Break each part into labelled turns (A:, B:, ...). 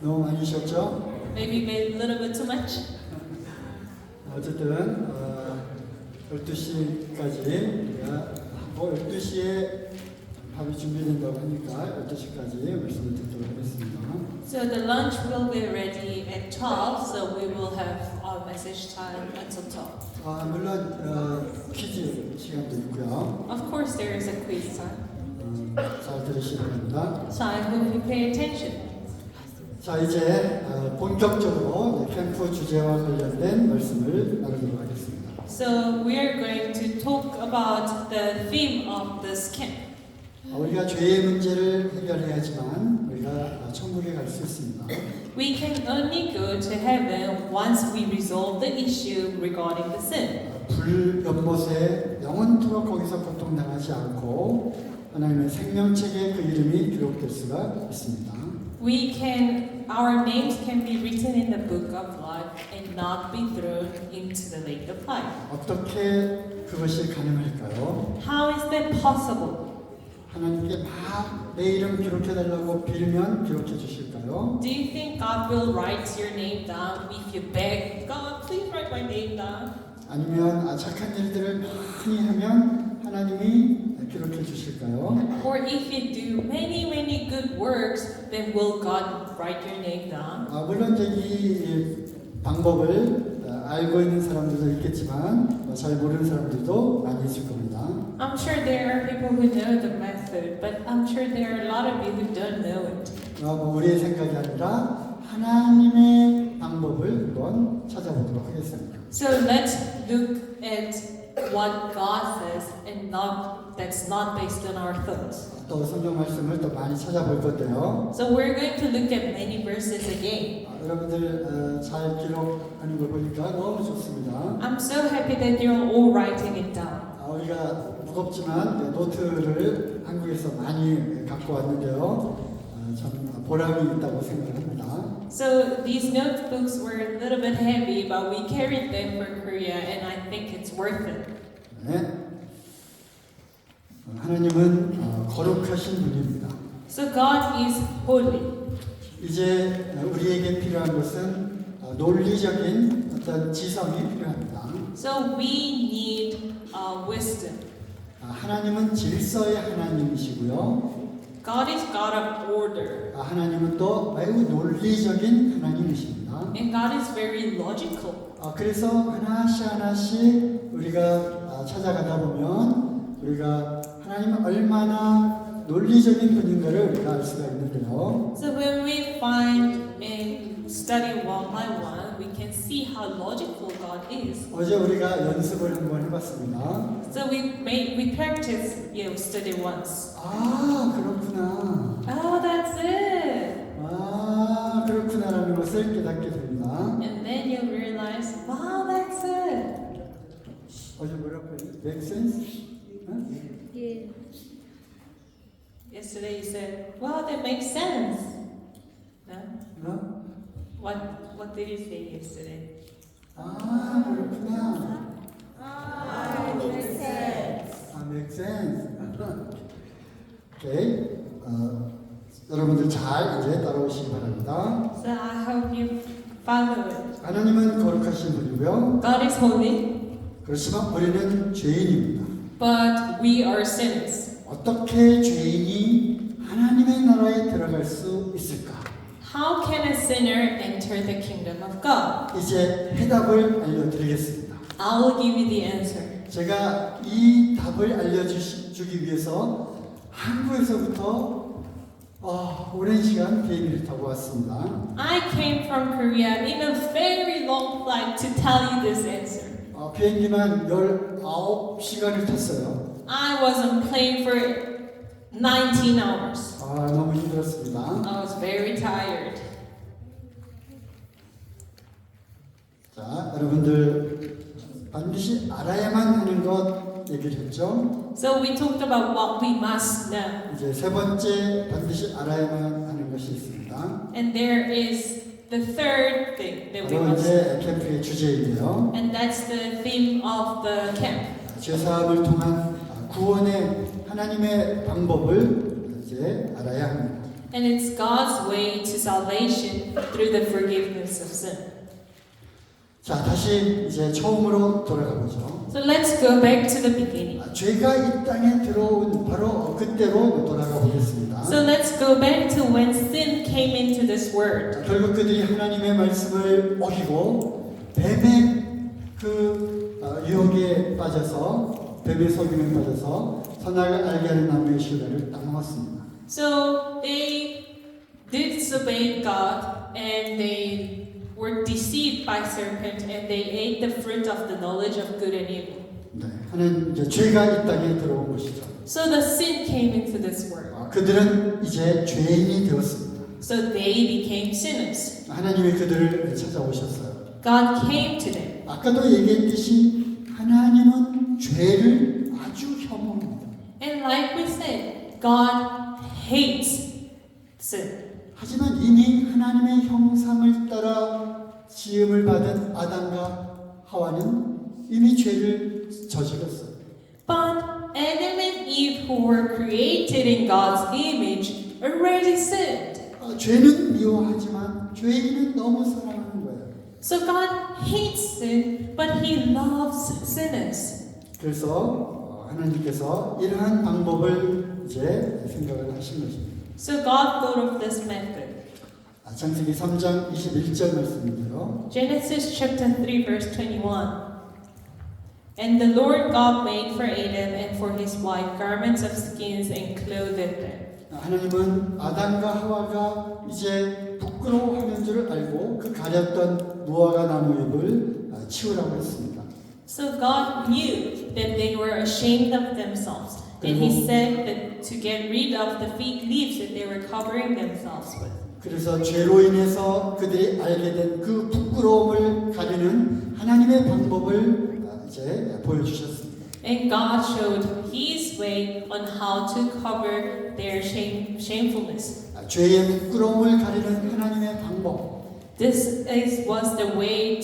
A: 너무 많이 쉬었죠?
B: Maybe made a little bit too much.
A: 어쨌든 12시까지 우리가 하고 12시에 밥이 준비된다고 하니까 12시까지 말씀을 듣도록 하겠습니다.
B: So the lunch will be ready at 12, so we will have our message time until 12.
A: 물론 퀴즈 시간도 있고요.
B: Of course, there is a quiz time,
A: 잘 들으시기 바랍니다.
B: so I hope you pay attention.
A: 자, 이제 본격적으로 캠프 주제와 관련된 말씀을 나누도록 하겠습니다.
B: So we are going to talk about the theme of this camp.
A: 우리가 죄의 문제를 해결해야지만 우리가 천국에 갈 수 있습니다.
B: We can only go to heaven once we resolve the issue regarding the sin.
A: 불연못에 영원토록 거기서 고통당하지 않고 하나님의 생명책에 그 이름이 기록될 수가 있습니다.
B: Our names can be written in the book of life and not be thrown into the lake of life.
A: 어떻게 그것이 가능할까요?
B: How is that possible?
A: 하나님께 막 내 이름 기록해달라고 빌면 기록해 주실까요?
B: Do you think God will write your name down if you beg, God, please write my name down?
A: 아니면 착한 일들을 많이 하면 하나님이 기록해 주실까요?
B: Or if you do many good works, then will God write your name down?
A: 물론 이제 이 방법을 알고 있는 사람들도 있겠지만 잘 모르는 사람들도 많이 있을 겁니다.
B: I'm sure there are people who know the method, but I'm sure there are a lot of you who don't know it.
A: 우리의 생각이 아니라 하나님의 방법을 한번 찾아보도록 하겠습니다.
B: So let's look at what God says and that's not based on our thoughts.
A: 또 성경 말씀을 또 많이 찾아볼 건데요.
B: So we're going to look at many verses again.
A: 여러분들 잘 기록하는 걸 보니까 너무 좋습니다.
B: I'm so happy that you're all writing it down.
A: 우리가 무겁지만 노트를 한국에서 많이 갖고 왔는데요. 참 보람이 있다고 생각합니다.
B: So these notebooks were a little bit heavy, but we carried them for Korea, and I think it's worth it.
A: 네. 하나님은 거룩하신 분입니다.
B: So God is holy.
A: 이제 우리에게 필요한 것은 논리적인 어떤 지성이 필요합니다.
B: So we need wisdom.
A: 하나님은 질서의 하나님이시고요.
B: God is God of order.
A: 하나님은 또 매우 논리적인 하나님이십니다.
B: And God is very logical.
A: 그래서 하나씩 우리가 찾아가다 보면 우리가 하나님은 얼마나 논리적인 분인가를 우리가 알 수가 있는데요.
B: So when we find and study one by one, we can see how logical God is.
A: 어제 우리가 연습을 한번 해봤습니다.
B: So we practice study once.
A: 그렇구나.
B: Oh, that's it.
A: 그렇구나라는 것을 깨닫게 됩니다.
B: And then you realize, wow, that's it.
A: 어제 뭐라고 했지? Make sense?
C: 예.
B: Yesterday you said, wow, that makes sense. No? What did you say yesterday?
A: 그렇구나.
C: makes sense.
A: Make sense. 오케이. 여러분들 잘 이제 따라오시기 바랍니다.
B: So I hope you follow it.
A: 하나님은 거룩하신 분이고요.
B: God is holy,
A: 그렇지만 우리는 죄인입니다.
B: but we are sinners.
A: 어떻게 죄인이 하나님의 나라에 들어갈 수 있을까?
B: How can a sinner enter the kingdom of God?
A: 이제 해답을 알려드리겠습니다.
B: I will give you the answer.
A: 제가 이 답을 알려주기 위해서 한국에서부터 오랜 시간 비행기를 타고 왔습니다.
B: I came from Korea in a very long flight to tell you this answer.
A: 비행기만 19시간을 탔어요.
B: I was on plane for 19 hours.
A: 너무 힘들었습니다.
B: I was very tired.
A: 자, 여러분들 반드시 알아야만 하는 것 얘기를 했죠.
B: So we talked about what we must know.
A: 이제 세 번째 반드시 알아야만 하는 것이 있습니다.
B: And there is the third thing that we
A: 바로
B: must
A: 이제 캠프의 주제인데요.
B: and that's the theme of the camp.
A: 죄사함을 통한 구원의 하나님의 방법을 이제 알아야 합니다.
B: And it's God's way to salvation through the forgiveness of sin.
A: 자, 다시 이제 처음으로 돌아가 보죠.
B: So let's go back to the beginning.
A: 죄가 이 땅에 들어온 바로 그때로 돌아가 보겠습니다.
B: So let's go back to when sin came into this world.
A: 결국 그들이 하나님의 말씀을 어기고 뱀의 유혹에 빠져서 뱀의 속임에 빠져서 선악을 알게 하는 나무의 실과를 따먹었습니다.
B: So they disobeyed God and they were deceived by serpent and they ate the fruit of the knowledge of good and evil.
A: 네, 하는 이제 죄가 이 땅에 들어온 것이죠.
B: So the sin came into this world.
A: 그들은 이제 죄인이 되었습니다.
B: So they became sinners.
A: 하나님이 그들을 찾아오셨어요.
B: God came to them.
A: 아까도 얘기했듯이 하나님은 죄를 아주 혐오합니다.
B: And like we said, God hates sin.
A: 하지만 이미 하나님의 형상을 따라 지음을 받은 아담과 하와는 이미 죄를 저질렀어요.
B: But Adam and Eve, who were created in God's image, already sinned.
A: 죄는 미워하지만 죄인은 너무 사랑하는 거예요.
B: So God hates sin, but He loves sinners.
A: 그래서 하나님께서 이러한 방법을 이제 생각을 하신 것입니다.
B: So God thought of this method.
A: 창세기 3장 21절 말씀인데요.
B: Genesis chapter 3 verse 21. And the Lord God made for Adam and for his wife garments of skins and clothed them.
A: 하나님은 아담과 하와가 이제 부끄러워하는 줄을 알고 그 가렸던 무화과 나무 잎을 치우라고 했습니다.
B: So God knew that they were ashamed of themselves, and He said that to get rid of the fig leaves that they were covering themselves with.
A: 그래서 죄로 인해서 그들이 알게 된 그 부끄러움을 가리는 하나님의 방법을 이제 보여주셨습니다.
B: And God showed His way on how to cover their shamefulness.
A: 죄의 부끄러움을 가리는 하나님의 방법.
B: This was the way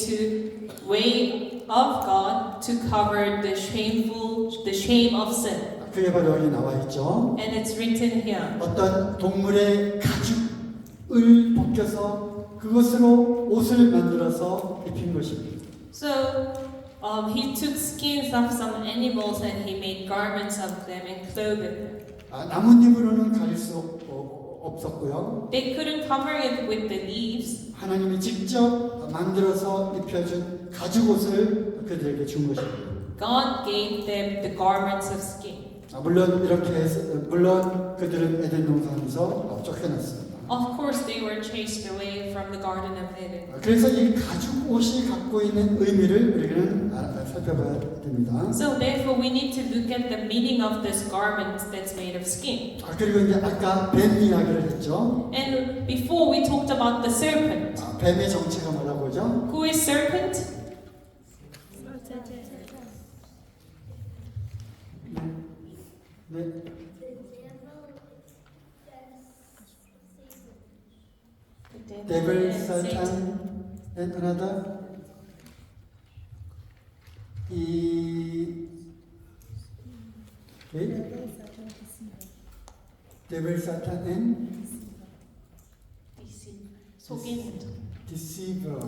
B: of God to cover the shame of sin.
A: 그게 바로 여기 나와 있죠.
B: And it's written here.
A: 어떤 동물의 가죽을 벗겨서 그것으로 옷을 만들어서 입힌 것입니다.
B: So he took skins of some animals and he made garments of them and clothed them.
A: 나뭇잎으로는 가릴 수 없었고요.
B: They couldn't cover it with the leaves.
A: 하나님이 직접 만들어서 입혀준 가죽 옷을 그들에게 준 것입니다.
B: God gave them the garments of skin.
A: 물론 이렇게 해서 물론 그들은 에덴 동산에서 쫓겨났습니다.
B: Of course, they were chased away from the Garden of Eden.
A: 그래서 이 가죽 옷이 갖고 있는 의미를 우리는 살펴봐야 됩니다.
B: So therefore, we need to look at the meaning of this garment that's made of skin.
A: 그리고 이제 아까 뱀 이야기를 했죠.
B: And before we talked about the serpent.
A: 뱀의 정체가 뭐라고 하죠?
B: Who is serpent?
A: 네. Devil, Satan, and another. Okay. Devil, Satan, and
B: 속이는.
A: deceiver.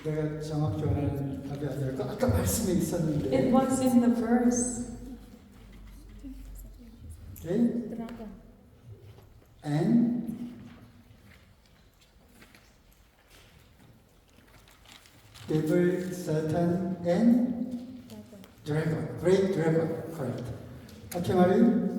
A: 내가 정확히 원하는 답이 아니라 아까 말씀에 있었는데.
B: It was in the verse.
A: Okay. And devil, Satan, and dragon, great dragon, correct. 어떻게 말해요?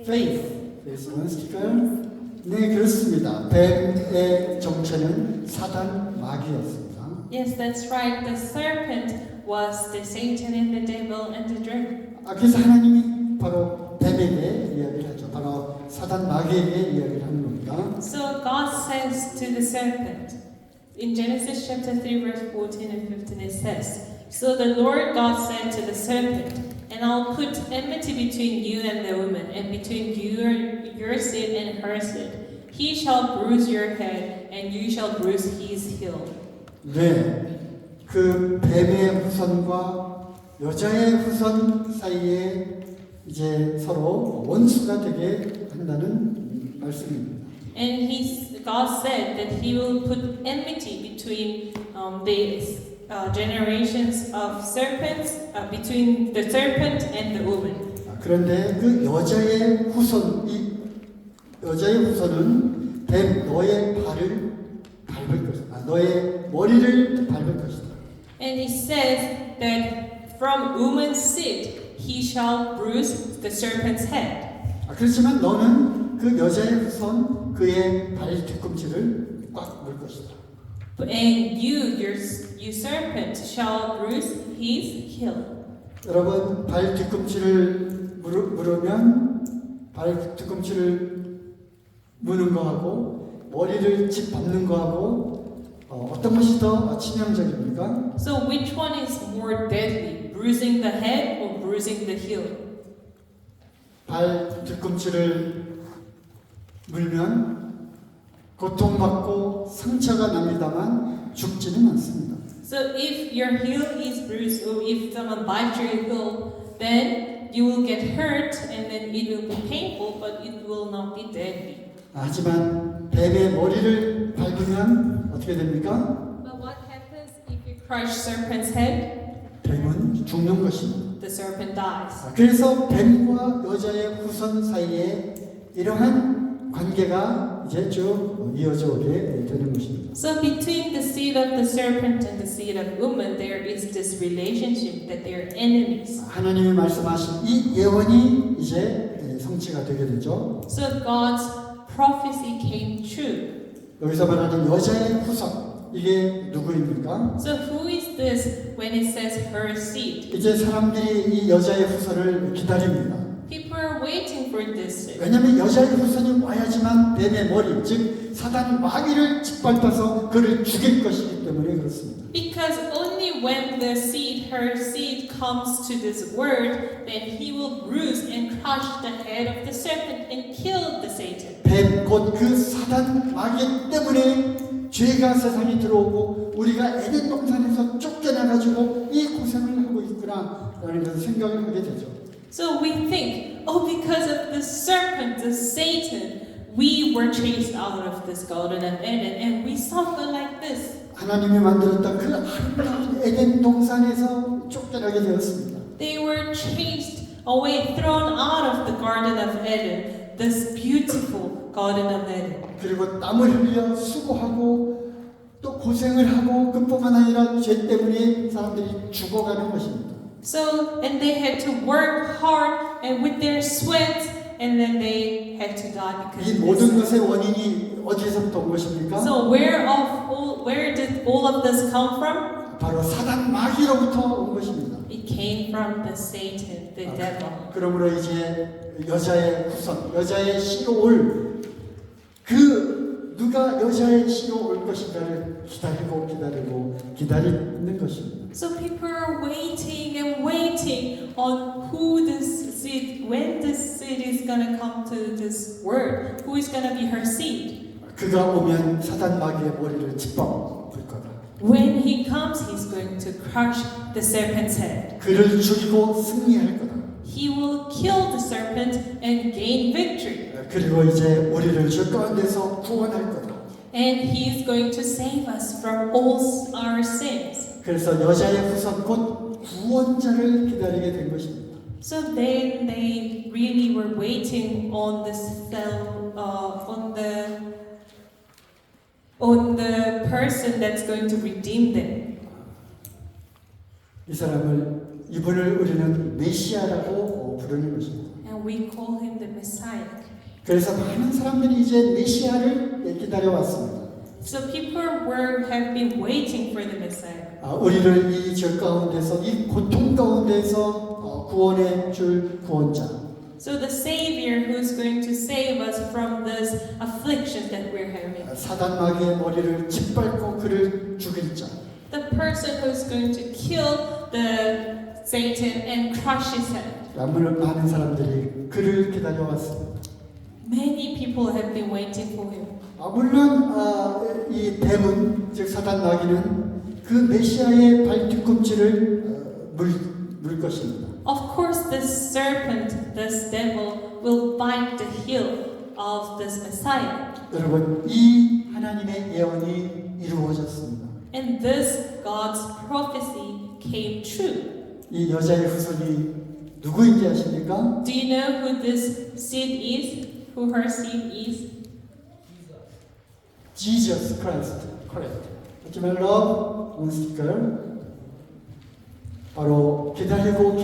A: Faith. This one sticker. 네, 그렇습니다. 뱀의 정체는 사단 마귀였습니다.
B: Yes, that's right. The serpent was the Satan and the devil and the dragon.
A: 그래서 하나님이 바로 뱀에게 이야기를 하죠. 바로 사단 마귀에게 이야기를 하는 겁니다.
B: So God says to the serpent, in Genesis chapter 3 verse 14 and 15 it says, So the Lord God said to the serpent, And I'll put enmity between you and the woman, and between your seed and her seed. He shall bruise your head, and you shall bruise his heel.
A: 네, 그 뱀의 후손과 여자의 후손 사이에 이제 서로 원수가 되게 한다는 말씀입니다.
B: And God said that He will put enmity between the generations of serpents, between the serpent and the woman.
A: 그런데 그 여자의 후손은 뱀 너의 발을 밟을 것이다. 너의 머리를 밟을 것이다.
B: And He says that from woman's seed he shall bruise the serpent's head.
A: 그렇지만 너는 그 여자의 후손 그의 발 뒤꿈치를 꽉 물 것이다.
B: And you serpent, shall bruise his heel.
A: 여러분 발 뒤꿈치를 물으면 발 뒤꿈치를 무는 거하고 머리를 짚밟는 거하고 어떤 것이 더 치명적입니까?
B: So which one is more deadly, bruising the head or bruising the heel?
A: 발 뒤꿈치를 물면 고통받고 상처가 납니다만 죽지는 않습니다.
B: So if your heel is bruised or if someone bites your heel, then you will get hurt and then it will be painful, but it will not be deadly.
A: 하지만 뱀의 머리를 밟으면 어떻게 됩니까?
B: But what happens if you crush serpent's head?
A: 뱀은 죽는 것입니다.
B: The serpent dies.
A: 그래서 뱀과 여자의 후손 사이에 이러한 관계가 이제 쭉 이어져 오게 되는 것입니다.
B: So between the seed of the serpent and the seed of woman, there is this relationship that they are enemies.
A: 하나님이 말씀하신 이 예언이 이제 성취가 되게 되죠.
B: So God's prophecy came true.
A: 여기서 말하는 여자의 후손 이게 누구입니까?
B: So who is this when it says her seed?
A: 이제 사람들이 이 여자의 후손을 기다립니다.
B: People are waiting for this.
A: 왜냐하면 여자의 후손이 와야지만 뱀의 머리, 즉 사단 마귀를 짓밟아서 그를 죽일 것이기 때문에 그렇습니다.
B: Because only when the seed, her seed, comes to this word, then he will bruise and crush the head of the serpent and kill the Satan.
A: 뱀 곧 그 사단 마귀 때문에 죄가 세상에 들어오고 우리가 에덴 동산에서 쫓겨나가지고 이 고생을 하고 있구나라는 것을 생각을 하게 되죠.
B: So we think, oh, because of the serpent, the Satan, we were chased out of this Garden of Eden and we suffer like this.
A: 하나님이 만들었던 그 아름다운 에덴 동산에서 쫓겨나게 되었습니다.
B: They were chased away, thrown out of the Garden of Eden, this beautiful Garden of Eden.
A: 그리고 땀을 흘려 수고하고 또 고생을 하고 그뿐만 아니라 죄 때문에 사람들이 죽어가는 것입니다.
B: So, and they had to work hard and with their sweat, and then they had to die because
A: 이
B: of
A: 모든
B: this.
A: 것의 원인이 어디에서부터 온 것입니까?
B: So where did all of this come from?
A: 바로 사단 마귀로부터 온 것입니다.
B: It came from the Satan, the devil.
A: 그러므로 이제 여자의 후손, 여자의 씨로 올 그 누가 여자의 씨로 올 것인가를 기다리는 것입니다.
B: So people are waiting and waiting on who this seed, when this seed is gonna come to this word, who is gonna be her seed.
A: 그가 오면 사단 마귀의 머리를 짓밟을 거다.
B: When he comes, he's going to crush the serpent's head.
A: 그를 죽이고 승리할 거다.
B: He will kill the serpent and gain victory.
A: 그리고 이제 우리를 주 가운데서 구원할 거다.
B: And he is going to save us from all our sins.
A: 그래서 여자의 후손 곧 구원자를 기다리게 된 것입니다.
B: So then they really were waiting on this on the person that's going to redeem them.
A: 이 사람을 이분을 우리는 메시아라고 부르는 것입니다.
B: And we call him the Messiah.
A: 그래서 많은 사람들이 이제 메시아를 기다려왔습니다.
B: So people have been waiting for the Messiah.
A: 우리를 이 죄 가운데서 이 고통 가운데서 구원해 줄 구원자.
B: So the Savior who's going to save us from this affliction that we're having.
A: 사단 마귀의 머리를 짓밟고 그를 죽일 자.
B: The person who's going to kill the Satan and crush his head.
A: 많은 사람들이 그를 기다려왔습니다.
B: Many people have been waiting for him.
A: 물론 이 뱀은 즉 사단 마귀는 그 메시아의 발 뒤꿈치를 물 것입니다.
B: Of course, this serpent, this devil, will bite the heel of this Messiah.
A: 여러분, 이 하나님의 예언이 이루어졌습니다.
B: And this God's prophecy came true.
A: 이 여자의 후손이 누구인지 아십니까?
B: Do you know who this seed is? Who her seed is?
A: Jesus Christ. Correct. 하지만 love on speaker. 바로 기다리고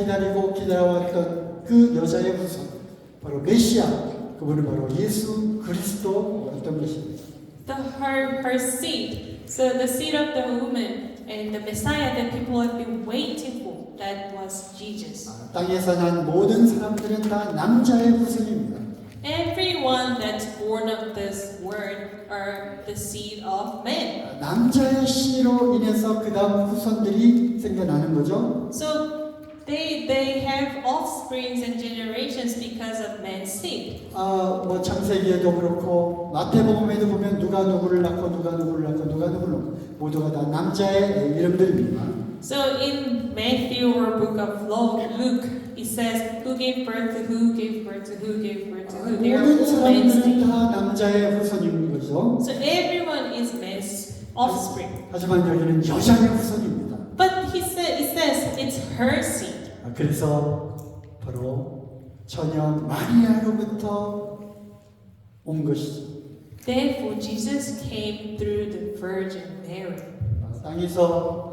A: 기다려왔던 그 여자의 후손, 바로 메시아, 그분은 바로 예수 그리스도였던 것입니다.
B: Her seed. So the seed of the woman and the Messiah that people have been waiting for. That was Jesus.
A: 땅에서 난 모든 사람들은 다 남자의 후손입니다.
B: Everyone that's born of this word are the seed of man.
A: 남자의 씨로 인해서 그 다음 후손들이 생겨나는 거죠.
B: So they have offsprings and generations because of man's seed.
A: 뭐 창세기에도 그렇고 마태복음에도 보면 누가 누구를 낳고 누가 누구를 낳고 누가 누구를 낳고 모두가 다 남자의 이름들입니다.
B: So in Matthew or book of Luke, it says who gave birth to who gave birth to who gave birth to who. They are
A: 모든
B: all man's
A: 사람들은
B: seed.
A: 다 남자의 후손인 거죠.
B: So everyone is man's offspring.
A: 하지만 여기는 여자의 후손입니다.
B: But it says it's her seed.
A: 그래서 바로 처녀 마리아로부터 온 것이죠.
B: Therefore, Jesus came through the Virgin Mary.
A: 땅에서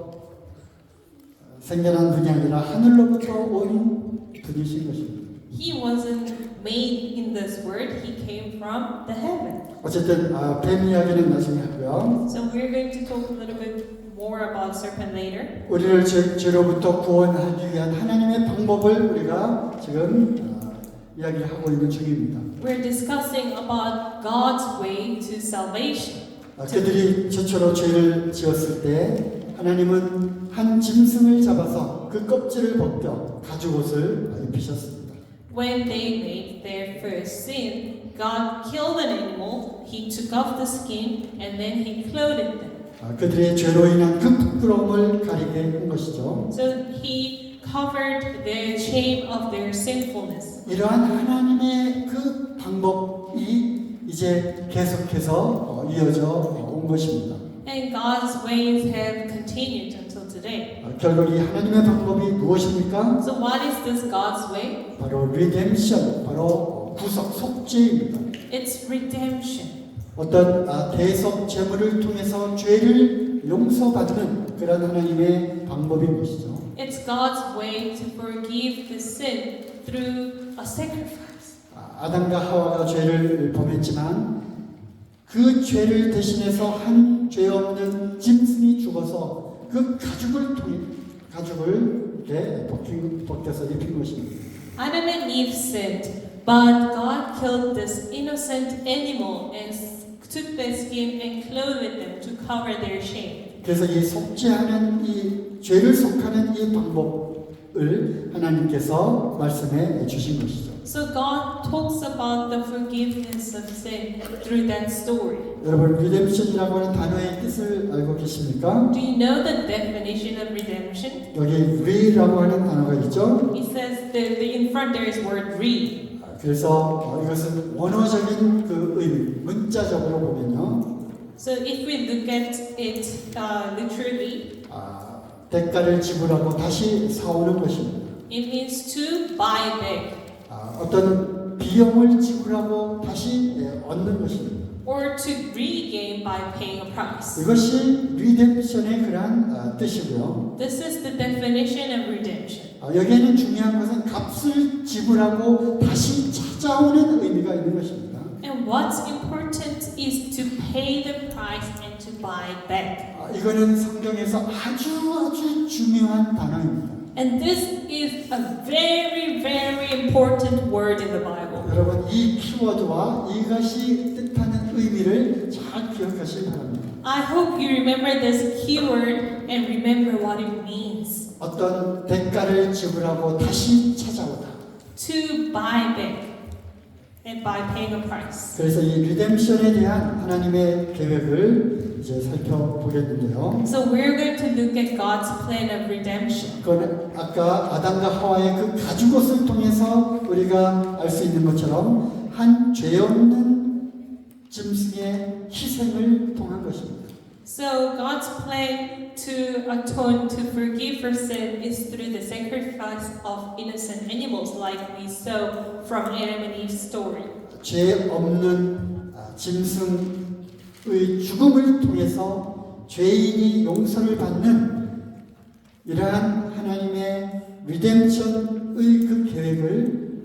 A: 생겨난 분이 아니라 하늘로부터 온 분이신 것입니다.
B: He wasn't made in this world, he came from the heaven.
A: 어쨌든 뱀 이야기는 나중에 하고요.
B: So we're going to talk a little bit more about serpent later.
A: 우리를 죄로부터 구원하기 위한 하나님의 방법을 우리가 지금 이야기하고 있는 중입니다.
B: We're discussing about God's way to salvation.
A: 그들이 최초로 죄를 지었을 때 하나님은 한 짐승을 잡아서 그 껍질을 벗겨 가죽옷을 입히셨습니다.
B: When they made their first sin, God killed an animal, he took off the skin, and then he clothed them.
A: 그들의 죄로 인한 그 부끄러움을 가리게 한 것이죠.
B: So he covered the shame of their sinfulness.
A: 이러한 하나님의 그 방법이 이제 계속해서 이어져 온 것입니다.
B: And God's ways have continued until today.
A: 결국 이 하나님의 방법이 무엇입니까?
B: So what is this God's way?
A: 바로 리뎀션, 바로 구속, 속죄입니다.
B: It's redemption.
A: 어떤 대속 제물을 통해서 죄를 용서받는 그런 하나님의 방법인 것이죠.
B: It's God's way to forgive the sin through a sacrifice.
A: 아담과 하와가 죄를 범했지만 그 죄를 대신해서 한 죄 없는 짐승이 죽어서 그 가죽을 이렇게 벗겨서 입힌 것입니다.
B: Adam and Eve sinned, but God killed this innocent animal and took their skin and clothed them to cover their shame.
A: 그래서 이 속죄하는 이 죄를 속하는 이 방법을 하나님께서 말씀해 주신 것이죠.
B: So God talks about the forgiveness of sin through that story.
A: 여러분 리뎀션이라고 하는 단어의 뜻을 알고 계십니까?
B: Do you know the definition of redemption?
A: 여기 re라고 하는 단어가 있죠.
B: It says in front there is word re.
A: 그래서 이것은 원어적인 그 의미, 문자적으로 보면요.
B: So if we look at it literally,
A: 대가를 지불하고 다시 사오는 것입니다.
B: it means to buy back
A: 어떤 비용을 지불하고 다시 얻는 것입니다.
B: or to regain by paying a price.
A: 이것이 리뎀션의 그러한 뜻이고요.
B: This is the definition of redemption.
A: 여기에는 중요한 것은 값을 지불하고 다시 찾아오는 의미가 있는 것입니다.
B: And what's important is to pay the price and to buy back.
A: 이거는 성경에서 아주 중요한 단어입니다.
B: And this is a very, very important word in the Bible.
A: 여러분 이 키워드와 이것이 뜻하는 의미를 잘 기억하시기 바랍니다.
B: I hope you remember this keyword and remember what it means.
A: 어떤 대가를 지불하고 다시 찾아오다.
B: To buy back and by paying a price.
A: 그래서 이 리뎀션에 대한 하나님의 계획을 이제 살펴보겠는데요.
B: So we're going to look at God's plan of redemption.
A: 그건 아까 아담과 하와의 그 가죽옷을 통해서 우리가 알 수 있는 것처럼 한 죄 없는 짐승의 희생을 통한 것입니다.
B: So God's plan to atone, to forgive for sin is through the sacrifice of innocent animals like we saw from Adam and Eve's story.
A: 죄 없는 짐승의 죽음을 통해서 죄인이 용서를 받는 이러한 하나님의 리뎀션의 그 계획을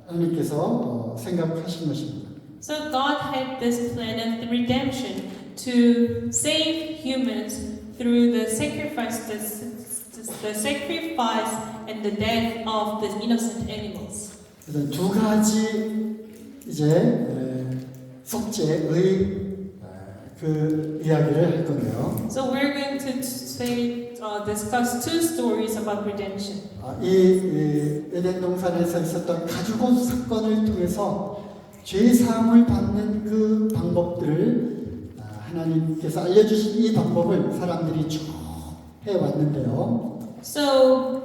A: 하나님께서 생각하신 것입니다.
B: So God had this plan of redemption to save humans through the sacrifice and the death of the innocent animals.
A: 그래서 두 가지 이제 속죄의 그 이야기를 할 건데요.
B: So we're going to discuss two stories about redemption.
A: 이 에덴 동산에서 있었던 가죽옷 사건을 통해서 죄 사함을 받는 그 방법들을 하나님께서 알려주신 이 방법을 사람들이 쭉 해왔는데요.
B: So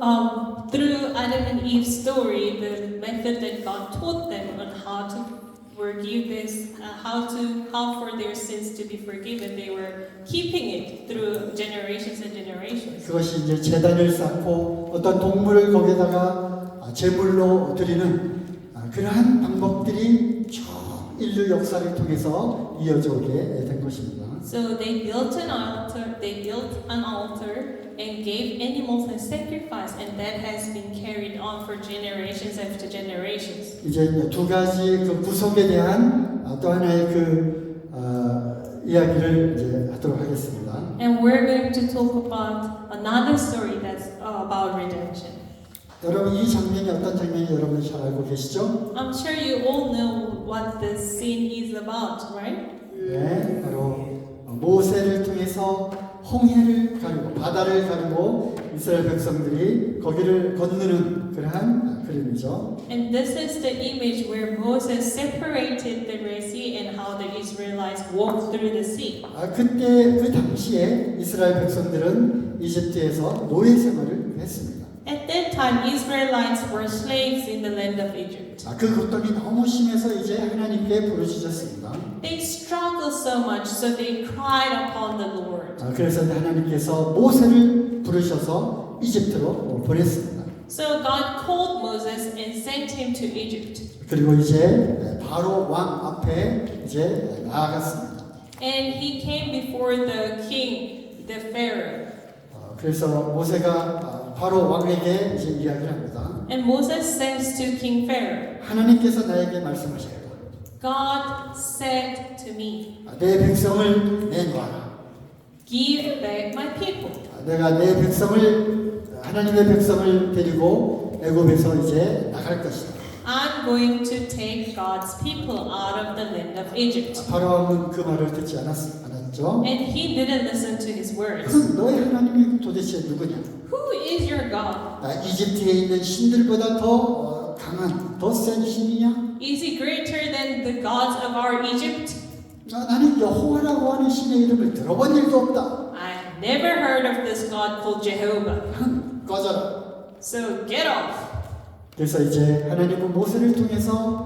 B: through Adam and Eve's story, the method that God taught them on how to forgive this, how for their sins to be forgiven, they were keeping it through generations and generations.
A: 그것이 이제 제단을 쌓고 어떤 동물을 거기다가 제물로 드리는 그러한 방법들이 쭉 인류 역사를 통해서 이어져 오게 된 것입니다.
B: So they built an altar and gave animals as sacrifice, and that has been carried on for generations after generations.
A: 이제 두 가지 그 구속에 대한 또 하나의 그 이야기를 이제 하도록 하겠습니다.
B: And we're going to talk about another story that's about redemption.
A: 여러분 이 장면이 어떤 장면인지 여러분 잘 알고 계시죠?
B: I'm sure you all know what this scene is about, right?
A: 네, 바로 모세를 통해서 홍해를 가르고 바다를 가르고 이스라엘 백성들이 거기를 건너는 그러한 그림이죠.
B: And this is the image where Moses separated the Red Sea and how the Israelites walked through the sea.
A: 그때 그 당시에 이스라엘 백성들은 이집트에서 노예 생활을 했습니다.
B: At that time, Israelites were slaves in the land of Egypt.
A: 그 고통이 너무 심해서 이제 하나님께 부르짖었습니다.
B: They struggled so much, so they cried upon the Lord.
A: 그래서 하나님께서 모세를 부르셔서 이집트로 보냈습니다.
B: So God called Moses and sent him to Egypt.
A: 그리고 이제 바로 왕 앞에 이제 나아갔습니다.
B: And he came before the king, the Pharaoh.
A: 그래서 모세가 바로 왕에게 이제 이야기를 합니다.
B: And Moses says to King Pharaoh,
A: 하나님께서 나에게 말씀하셔요.
B: God said to me,
A: 내 백성을 내놓아라.
B: give back my people.
A: 내가 내 백성을 하나님의 백성을 데리고 애굽에서 이제 나갈 것이다.
B: I'm going to take God's people out of the land of Egypt.
A: 바로왕은 그 말을 듣지 않았죠.
B: And he didn't listen to his words.
A: 그럼 너의 하나님이 도대체 누구냐?
B: Who is your God?
A: 이집트에 있는 신들보다 더 강한, 더 센 신이냐?
B: Is he greater than the gods of our Egypt?
A: 나는 여호와라고 하는 신의 이름을 들어본 일도 없다.
B: I've never heard of this God called Jehovah.
A: 꺼져라.
B: So get off.
A: 그래서 이제 하나님은 모세를 통해서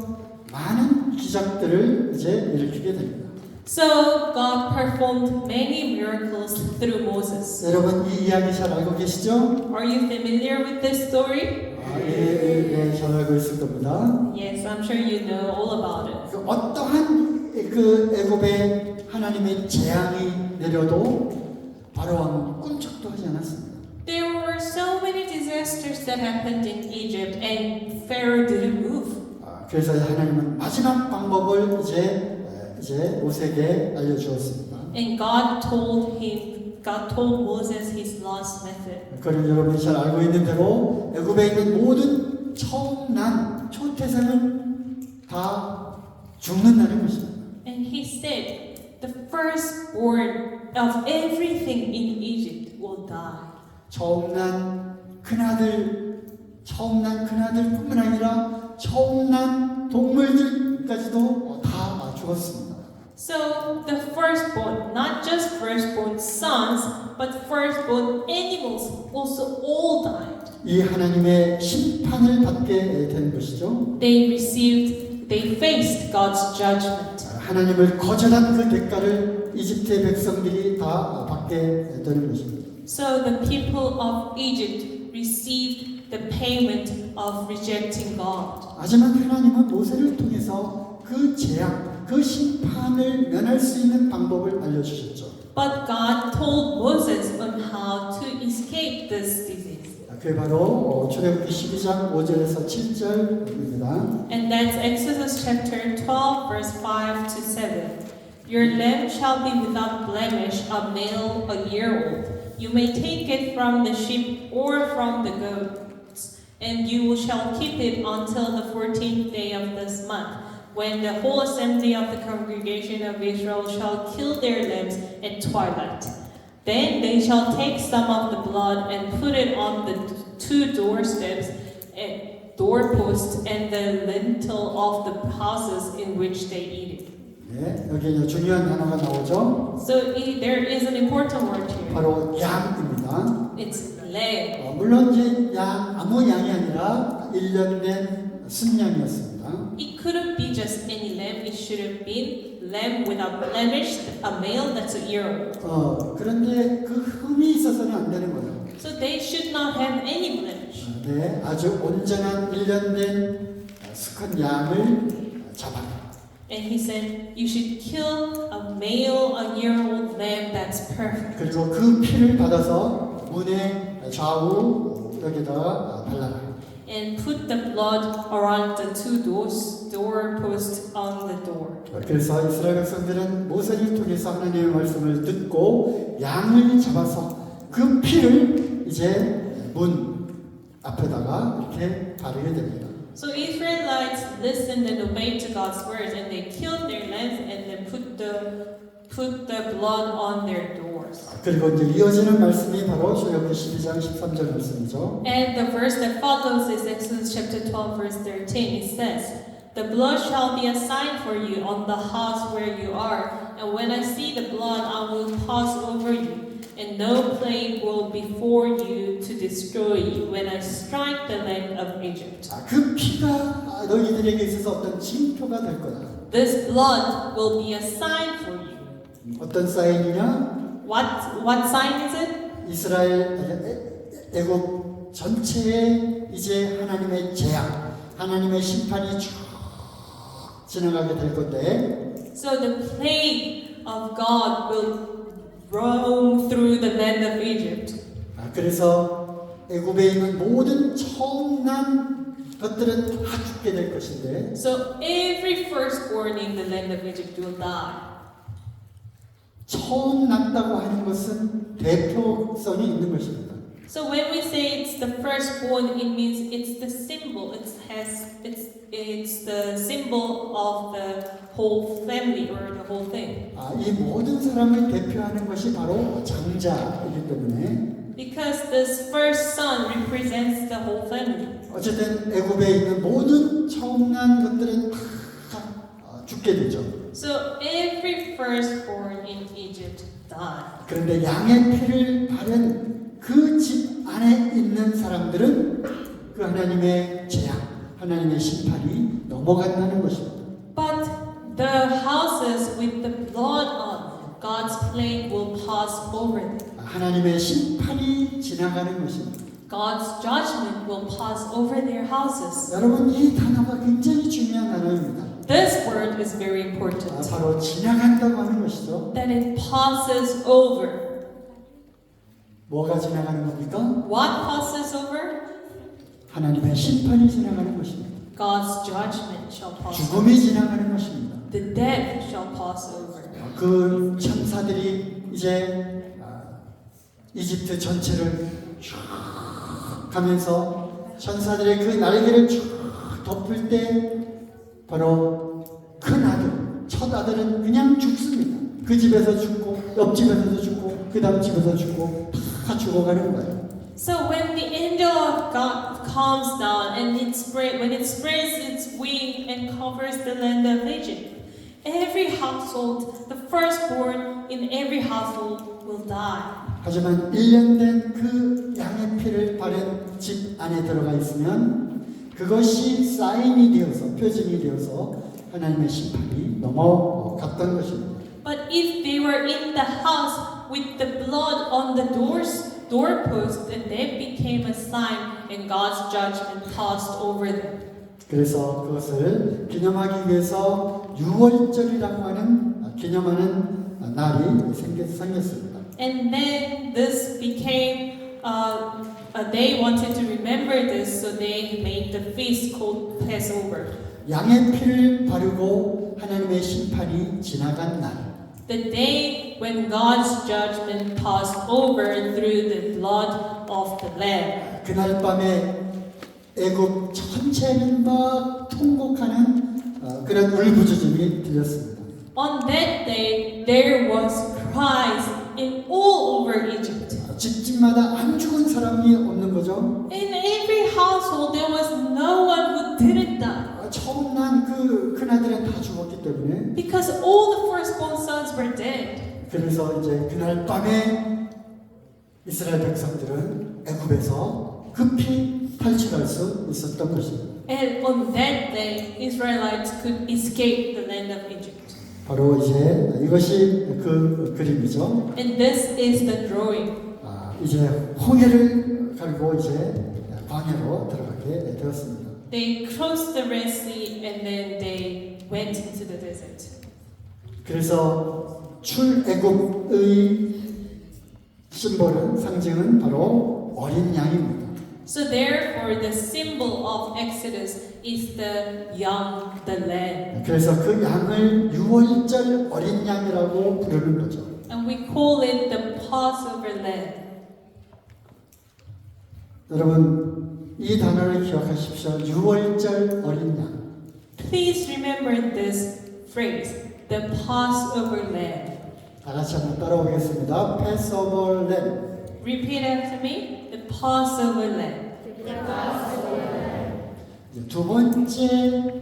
A: 많은 기적들을 이제 일으키게 됩니다.
B: So God performed many miracles through Moses.
A: 여러분 이 이야기 잘 알고 계시죠?
B: Are you familiar with this story?
A: 예, 잘 알고 있을 겁니다.
B: Yes, I'm sure you know all about it.
A: 어떠한 그 애굽에 하나님의 재앙이 내려도 바로왕은 꿈쩍도 하지 않았습니다.
B: There were so many disasters that happened in Egypt, and Pharaoh didn't move.
A: 그래서 하나님은 마지막 방법을 이제 모세에게 알려주었습니다.
B: And God told Moses his last method.
A: 그건 여러분이 잘 알고 있는 대로 애굽에 있는 모든 처음 난 초태생은 다 죽는다는 것입니다.
B: And he said, the firstborn of everything in Egypt will die.
A: 처음 난 큰아들뿐만 아니라 처음 난 동물들까지도 다 죽었습니다.
B: So the firstborn, not just firstborn sons, but firstborn animals also all died.
A: 이 하나님의 심판을 받게 된 것이죠.
B: They faced God's judgment.
A: 하나님을 거절한 그 대가를 이집트의 백성들이 다 받게 되는 것입니다.
B: So the people of Egypt received the payment of rejecting God.
A: 하지만 하나님은 모세를 통해서 그 재앙, 그 심판을 면할 수 있는 방법을 알려주셨죠.
B: But God told Moses on how to escape this disease.
A: 그게 바로 출애굽기 12장 5절에서 7절입니다.
B: And that's Exodus chapter 12, verse 5 to 7. Your lamb shall be without blemish, a male, a year old. You may take it from the sheep or from the goats, and you shall keep it until the 14th day of this month, when the whole assembly of the congregation of Israel shall kill their lambs at twilight. Then they shall take some of the blood and put it on the two doorsteps, doorposts, and the lintel of the houses in which they eat it.
A: 네, 여기 이제 중요한 단어가 나오죠.
B: So there is an important word here.
A: 바로 양입니다.
B: It's lamb.
A: 물론 이제 양 아무 양이 아니라 1년 된 순양이었습니다.
B: It couldn't be just any lamb. It should have been lamb without blemish, a male that's a year old.
A: 그런데 그 흠이 있어서는 안 되는 거예요.
B: So they should not have any blemish.
A: 네, 아주 온전한 1년 된 수컷 양을 잡아라.
B: And he said, you should kill a male, a year old lamb that's perfect.
A: 그리고 그 피를 받아서 문의 좌우 여기다가 발라라.
B: And put the blood around the two doorposts on the door.
A: 그래서 이스라엘 백성들은 모세를 통해서 하나님의 말씀을 듣고 양을 잡아서 그 피를 이제 문 앞에다가 이렇게 바르게 됩니다.
B: So Israelites listened and obeyed to God's words, and they killed their lambs and then put the blood on their doors.
A: 그리고 이제 이어지는 말씀이 바로 출애굽기 12장 13절 말씀이죠.
B: And the verse that follows is Exodus chapter 12, verse 13. It says, "The blood shall be a sign for you on the house where you are, and when I see the blood, I will pass over you. And no plague will before you to destroy you when I strike the land of Egypt.
A: 그 피가 너희들에게 있어서 어떤 징표가 될 거다.
B: This blood will be a sign for you."
A: 어떤 사인이냐?
B: What sign is it?
A: 이스라엘 애굽 전체에 이제 하나님의 재앙, 하나님의 심판이 쭉 지나가게 될 건데.
B: So the plague of God will roam through the land of Egypt.
A: 그래서 애굽에 있는 모든 처음 난 것들은 다 죽게 될 것인데.
B: So every firstborn in the land of Egypt will die.
A: 처음 났다고 하는 것은 대표성이 있는 것입니다.
B: So when we say it's the firstborn, it means it's the symbol. It's the symbol of the whole family or the whole thing.
A: 이 모든 사람을 대표하는 것이 바로 장자이기 때문에.
B: Because this first son represents the whole family.
A: 어쨌든 애굽에 있는 모든 처음 난 것들은 다 죽게 되죠.
B: So every firstborn in Egypt died.
A: 그런데 양의 피를 바른 그 집 안에 있는 사람들은 그 하나님의 재앙, 하나님의 심판이 넘어간다는 것입니다.
B: But the houses with the blood on, God's plague will pass over them.
A: 하나님의 심판이 지나가는 것입니다.
B: God's judgment will pass over their houses.
A: 여러분, 이 단어가 굉장히 중요한 단어입니다.
B: This word is very important.
A: 바로 지나간다고 하는 것이죠.
B: That it passes over.
A: 뭐가 지나가는 겁니까?
B: What passes over?
A: 하나님의 심판이 지나가는 것입니다.
B: God's judgment shall pass over.
A: 죽음이 지나가는 것입니다.
B: The death shall pass over.
A: 그 천사들이 이제 이집트 전체를 쭉 가면서 천사들의 그 날개를 쭉 덮을 때 바로 큰 아들, 첫 아들은 그냥 죽습니다. 그 집에서 죽고 옆 집에서도 죽고 그 다음 집에서 죽고 다 죽어가는 거예요.
B: So when the angel of God comes down and when it spreads its wing and covers the land of Egypt, every household, the firstborn in every household will die.
A: 하지만 1년 된 그 양의 피를 바른 집 안에 들어가 있으면 그것이 사인이 되어서 표징이 되어서 하나님의 심판이 넘어갔던 것입니다.
B: But if they were in the house with the blood on the doorpost, then that became a sign and God's judgment passed over them.
A: 그래서 그것을 기념하기 위해서 유월절이라고 하는 기념하는 날이 생겼습니다.
B: And then this became, they wanted to remember this, so they made the feast called Passover.
A: 양의 피를 바르고 하나님의 심판이 지나간 날.
B: The day when God's judgment passed over through the blood of the Lamb.
A: 그날 밤에 애굽 전체는 막 통곡하는 그런 울부짖음이 들렸습니다.
B: On that day, there was cries in all over Egypt.
A: 집집마다 안 죽은 사람이 없는 거죠.
B: In every household, there was no one who didn't die.
A: 처음 난 그 큰아들은 다 죽었기 때문에
B: Because all the firstborn sons were dead.
A: 그래서 이제 그날 밤에 이스라엘 백성들은 애굽에서 급히 탈출할 수 있었던 것입니다.
B: And on that day, Israelites could escape the land of Egypt.
A: 바로 이제 이것이 그 그림이죠.
B: And this is the drawing.
A: 이제 홍해를 가지고 이제 광야로 들어가게 되었습니다.
B: They crossed the Red Sea and then they went into the desert.
A: 그래서 출애굽의 심볼은 상징은 바로 어린 양입니다.
B: So therefore, the symbol of Exodus is the young, the lamb.
A: 그래서 그 양을 유월절 어린 양이라고 부르는 거죠.
B: And we call it the Passover lamb.
A: 여러분 이 단어를 기억하십시오. 유월절 어린 양.
B: Please remember this phrase, the Passover lamb.
A: 다 같이 한번 따라오겠습니다. Passover lamb.
B: Repeat after me, the Passover lamb.
A: 두 번째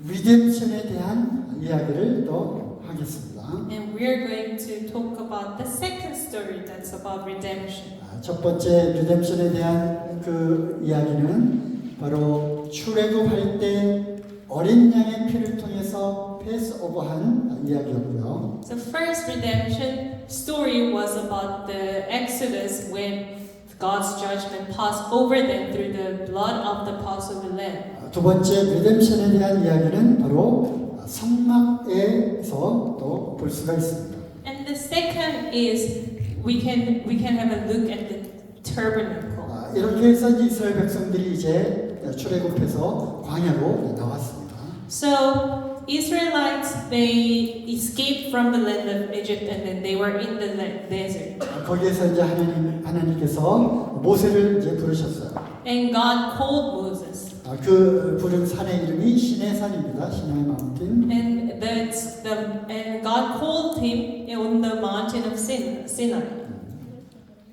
A: 리뎀션에 대한 이야기를 또 하겠습니다.
B: And we're going to talk about the second story that's about redemption.
A: 첫 번째 리뎀션에 대한 그 이야기는 바로 출애굽할 때 어린 양의 피를 통해서 패스오버한 이야기였고요.
B: The first redemption story was about the Exodus when God's judgment passed over them through the blood of the Passover lamb.
A: 두 번째 리뎀션에 대한 이야기는 바로 성막에서 또 볼 수가 있습니다.
B: And the second is we can have a look at the tabernacle.
A: 이렇게 해서 이스라엘 백성들이 이제 출애굽해서 광야로 나왔습니다.
B: So Israelites they escaped from the land of Egypt and then they were in the desert.
A: 거기에서 이제 하나님께서 모세를 이제 부르셨어요.
B: And God called Moses.
A: 그 부른 산의 이름이 시내산입니다. 시나이 마운틴.
B: And God called him on the mountain of Sinai.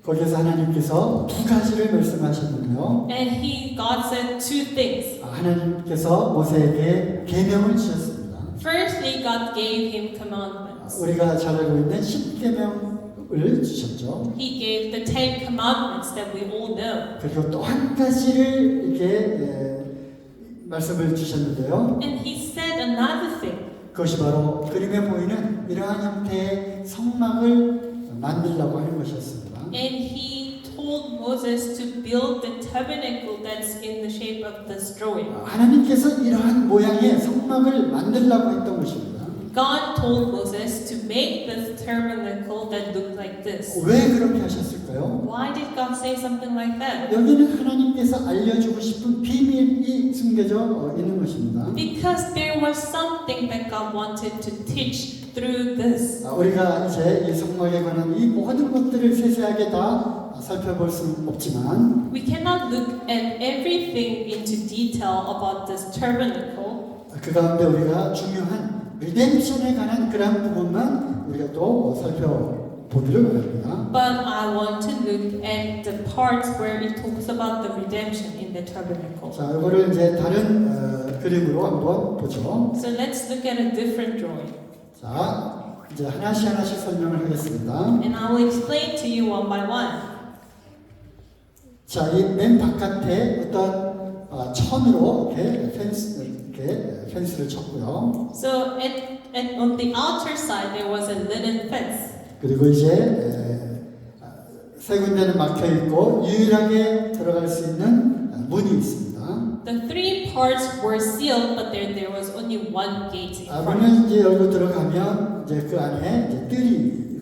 A: 거기에서 하나님께서 두 가지를 말씀하셨는데요.
B: And God said two things.
A: 하나님께서 모세에게 계명을 주셨습니다.
B: Firstly, God gave him commandments.
A: 우리가 잘 알고 있는 10계명을 주셨죠.
B: He gave the 10 commandments that we all know.
A: 그리고 또 한 가지를 이렇게 말씀을 주셨는데요.
B: And he said another thing.
A: 그것이 바로 그림에 보이는 이러한 형태의 성막을 만들라고 하는 것이었습니다.
B: And he told Moses to build the tabernacle that's in the shape of this drawing.
A: 하나님께서 이러한 모양의 성막을 만들라고 했던 것입니다.
B: God told Moses to make this tabernacle that looked like this.
A: 왜 그렇게 하셨을까요?
B: Why did God say something like that?
A: 여기는 하나님께서 알려주고 싶은 비밀이 숨겨져 있는 것입니다.
B: Because there was something that God wanted to teach through this.
A: 우리가 이제 이 성막에 관한 이 모든 것들을 세세하게 다 살펴볼 수는 없지만
B: We cannot look at everything into detail about this tabernacle.
A: 그 가운데 우리가 중요한 리뎀션에 관한 그런 부분만 우리가 또 살펴볼 보기를 원합니다.
B: But I want to look at the parts where it talks about the redemption in the tabernacle.
A: 자, 이거를 이제 다른 그림으로 한번 보죠.
B: So let's look at a different drawing.
A: 자, 이제 하나씩 설명을 하겠습니다.
B: And I will explain to you one by one.
A: 자, 이 맨 바깥에 어떤 천으로 이렇게 펜스를 쳤고요.
B: So on the outer side there was a linen fence.
A: 그리고 이제 세 군데는 막혀 있고 유일하게 들어갈 수 있는 문이 있습니다.
B: The three parts were sealed, but there was only one gate in front.
A: 문을 이제 열고 들어가면 이제 그 안에 이제 뜰이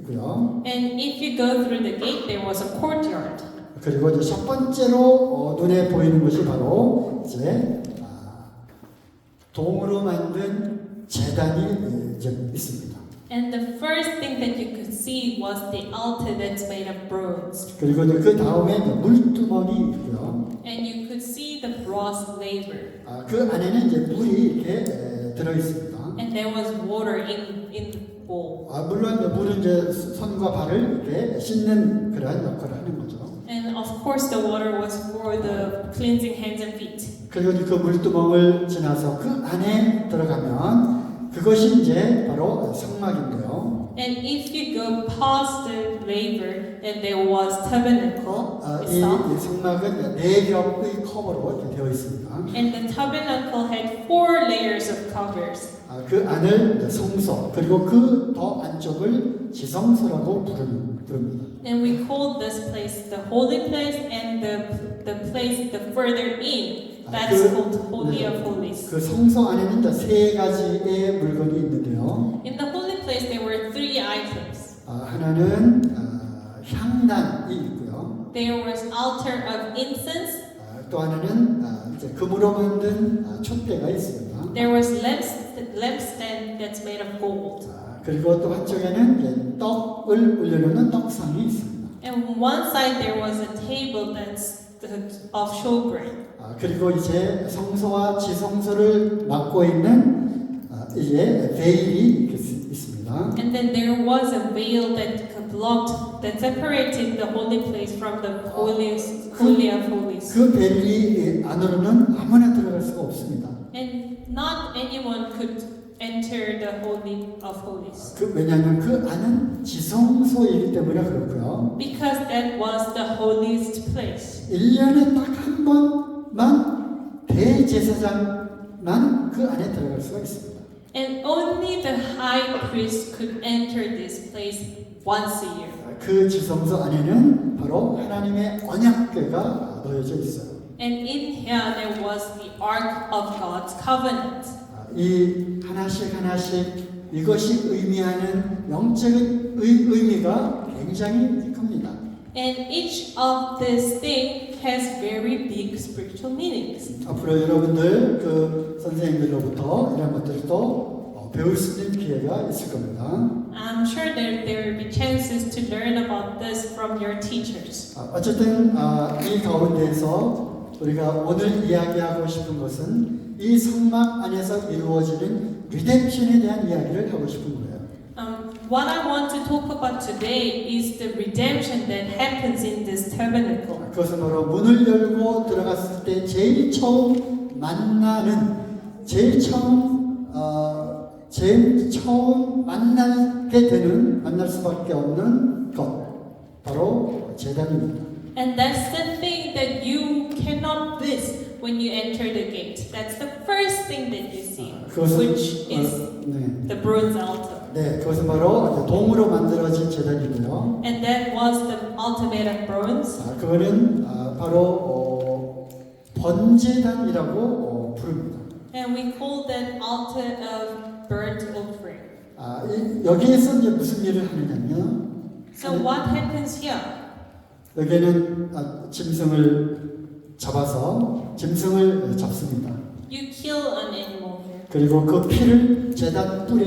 A: 있고요.
B: And if you go through the gate, there was a courtyard.
A: 그리고 이제 첫 번째로 눈에 보이는 것이 바로 이제 동으로 만든 제단이 이제 있습니다.
B: And the first thing that you could see was the altar that's made of bronze.
A: 그리고 이제 그 다음에 물두멍이 있고요.
B: And you could see the brass laver.
A: 그 안에는 이제 물이 이렇게 들어 있습니다.
B: And there was water in the bowl.
A: 물론 물은 이제 손과 발을 이렇게 씻는 그러한 역할을 하는 거죠.
B: And of course the water was for the cleansing hands and feet.
A: 그리고 그 물두멍을 지나서 그 안에 들어가면 그것이 이제 바로 성막인데요.
B: And if you go past the laver, then there was tabernacle itself.
A: 이 성막은 네 겹의 커버로 이렇게 되어 있습니다.
B: And the tabernacle had 4 layers of covers.
A: 그 안을 성소 그리고 그 더 안쪽을 지성소라고 부릅니다.
B: And we called this place the holy place, and the place the further in, that's called Holy of Holies.
A: 그 성소 안에는 이제 세 가지의 물건이 있는데요.
B: In the holy place there were 3 items.
A: 하나는 향단이 있고요.
B: There was altar of incense.
A: 또 하나는 이제 금으로 만든 촛대가 있습니다.
B: There was lampstand that's made of gold.
A: 그리고 또 한쪽에는 이제 떡을 올려놓는 떡상이 있습니다.
B: And on one side there was a table that's of showbread.
A: 그리고 이제 성소와 지성소를 맡고 있는 이제 베일이 있습니다.
B: And then there was a veil that separated the holy place from the holy of holies.
A: 그 베일이 안으로는 아무나 들어갈 수가 없습니다.
B: And not anyone could enter the holy of holies.
A: 왜냐하면 그 안은 지성소이기 때문에 그렇고요.
B: Because that was the holiest place.
A: 1년에 딱 한 번만 대제사장만 그 안에 들어갈 수가 있습니다.
B: And only the high priest could enter this place once a year.
A: 그 지성소 안에는 바로 하나님의 언약궤가 놓여져 있어요.
B: And in here there was the ark of God's covenant.
A: 이 하나씩 이것이 의미하는 영적인 의미가 굉장히 큽니다.
B: And each of this thing has very big spiritual meanings.
A: 앞으로 여러분들 그 선생님들로부터 이런 것들을 또 배울 수 있는 기회가 있을 겁니다.
B: I'm sure that there will be chances to learn about this from your teachers.
A: 어쨌든 이 가운데에서 우리가 오늘 이야기하고 싶은 것은 이 성막 안에서 이루어지는 리뎀션에 대한 이야기를 하고 싶은 거예요.
B: What I want to talk about today is the redemption that happens in this tabernacle.
A: 그것은 바로 문을 열고 들어갔을 때 제일 처음 만날 수밖에 없는 것 바로 제단입니다.
B: And that's the thing that you cannot miss when you enter the gate. That's the first thing that you see, which is the bronze altar.
A: 네, 그것은 바로 동으로 만들어진 제단이고요.
B: And that was the altar made of bronze.
A: 그거는 바로 번제단이라고 부릅니다.
B: And we call that altar of burnt offering.
A: 여기에서 이제 무슨 일을 하느냐면,
B: So what happens here?
A: 여기는 짐승을 잡아서 짐승을 잡습니다.
B: You kill an animal here.
A: 그리고 그 피를 제단 뿔에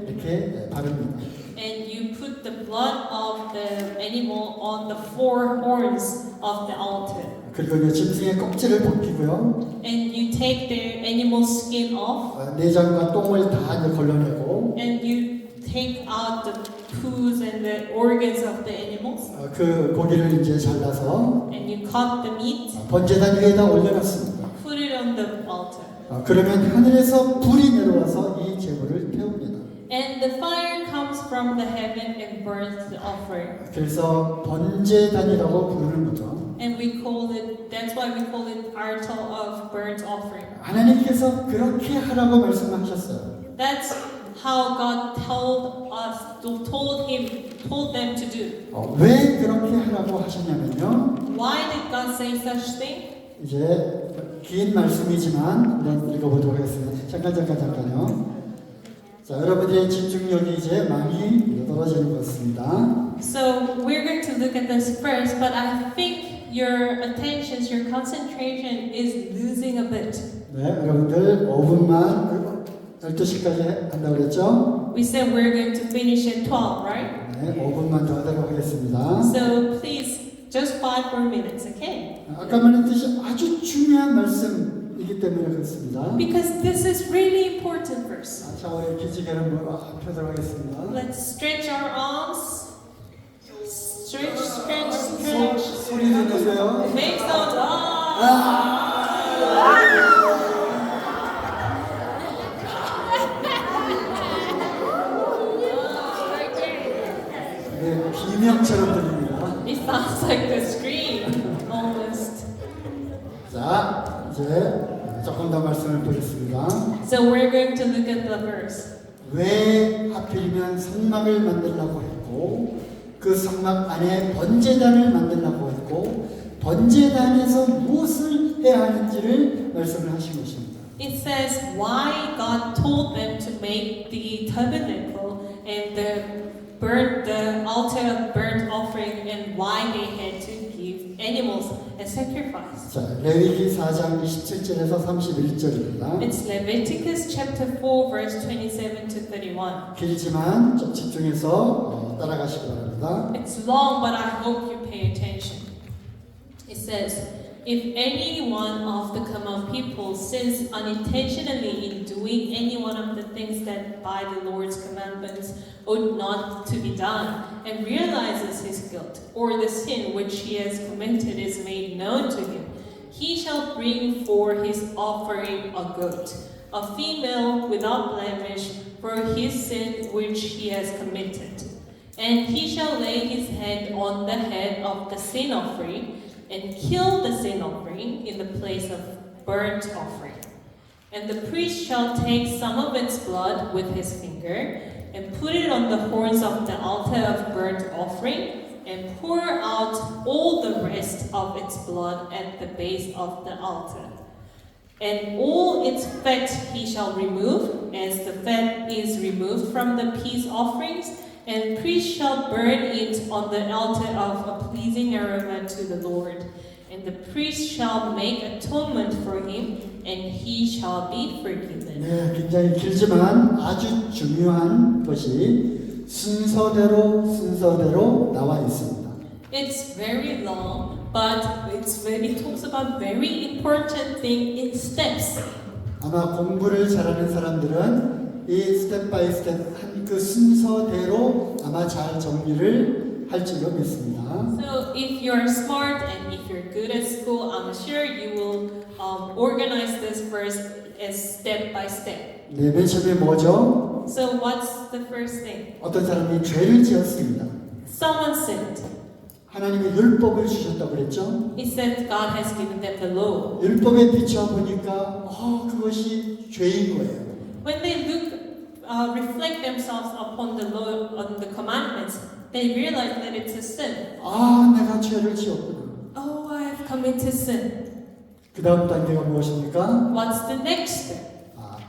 A: 이렇게 바릅니다.
B: And you put the blood of the animal on the 4 horns of the altar.
A: 그리고 이제 짐승의 껍질을 벗기고요.
B: And you take the animal's skin off.
A: 내장과 똥을 다 이제 걸러내고
B: And you take out the poos and the organs of the animals,
A: 그 고기를 이제 잘라서
B: and you cut the meat,
A: 번제단 위에다 올려놨습니다.
B: put it on the altar.
A: 그러면 하늘에서 불이 내려와서 이 제물을 태웁니다.
B: And the fire comes from the heaven and burns the offering.
A: 그래서 번제단이라고 부르는 거죠.
B: And we call it, that's why we call it altar of burnt offering.
A: 하나님께서 그렇게 하라고 말씀하셨어요.
B: That's how God told them to do.
A: 왜 그렇게 하라고 하셨냐면요.
B: Why did God say such thing?
A: 이제 긴 말씀이지만 한번 읽어보도록 하겠습니다. 잠깐요. 자, 여러분의 집중력이 이제 많이 떨어지는 것 같습니다.
B: So we're going to look at this first, but I think your attention, your concentration is losing a bit.
A: 네, 여러분들 5분만 12시까지 한다고 그랬죠?
B: We said we're going to finish at 12, right?
A: 네, 5분만 더 하도록 하겠습니다.
B: So please, just 5 more minutes, okay?
A: 아까 말했듯이 아주 중요한 말씀이기 때문에 그렇습니다.
B: Because this is really important verse.
A: 자, 우리 기지개를 펴도록 하겠습니다.
B: Let's stretch our arms. Stretch, stretch,
A: 소,
B: stretch.
A: 소리 내세요.
B: Make sound. Ah.
A: 네, 비명처럼 들립니다.
B: It sounds like a scream, almost.
A: 자, 이제 조금 더 말씀을 보겠습니다.
B: So we're going to look at the verse.
A: 왜 하필이면 성막을 만들려고 했고 그 성막 안에 번제단을 만들려고 했고 번제단에서 무엇을 해야 하는지를 말씀을 하신 것입니다.
B: It says why God told them to make the tabernacle and the altar of burnt offering and why they had to give animals as sacrifice.
A: 자, 레위기 4장 27절에서 31절입니다.
B: It's Leviticus chapter 4 verse 27 to 31.
A: 길지만 좀 집중해서 따라가시기 바랍니다.
B: It's long, but I hope you pay attention. It says, if any one of the common people sins unintentionally in doing any one of the things that by the Lord's commandments ought not to be done, and realizes his guilt, or the sin which he has committed is made known to him, he shall bring for his offering a goat, a female without blemish, for his sin which he has committed. And he shall lay his hand on the head of the sin offering, and kill the sin offering in the place of burnt offering. And the priest shall take some of its blood with his finger, and put it on the horns of the altar of burnt offering, and pour out all the rest of its blood at the base of the altar. And all its fat he shall remove, as the fat is removed from the peace offerings, and priest shall burn it on the altar of a pleasing aroma to the Lord. And the priest shall make atonement for him, and he shall be forgiven.
A: 네, 굉장히 길지만 아주 중요한 것이 순서대로 나와 있습니다.
B: It's very long, but it talks about very important thing in steps.
A: 아마 공부를 잘하는 사람들은 이 스텝 바이 스텝 한 그 순서대로 아마 잘 정리를 할 줄로 믿습니다.
B: So if you're smart and if you're good at school, I'm sure you will organize this verse as step by step.
A: 네, 맨 처음에 뭐죠?
B: So what's the first thing?
A: 어떤 사람이 죄를 지었습니다.
B: Someone sinned.
A: 하나님이 율법을 주셨다고 그랬죠?
B: He said God has given them the law.
A: 율법에 비춰보니까 그것이 죄인 거예요.
B: When they reflect themselves upon the law, on the commandments, they realize that it's a sin.
A: 내가 죄를 지었구나.
B: Oh, I have committed sin.
A: 그 다음 단계가 무엇입니까?
B: What's the next step?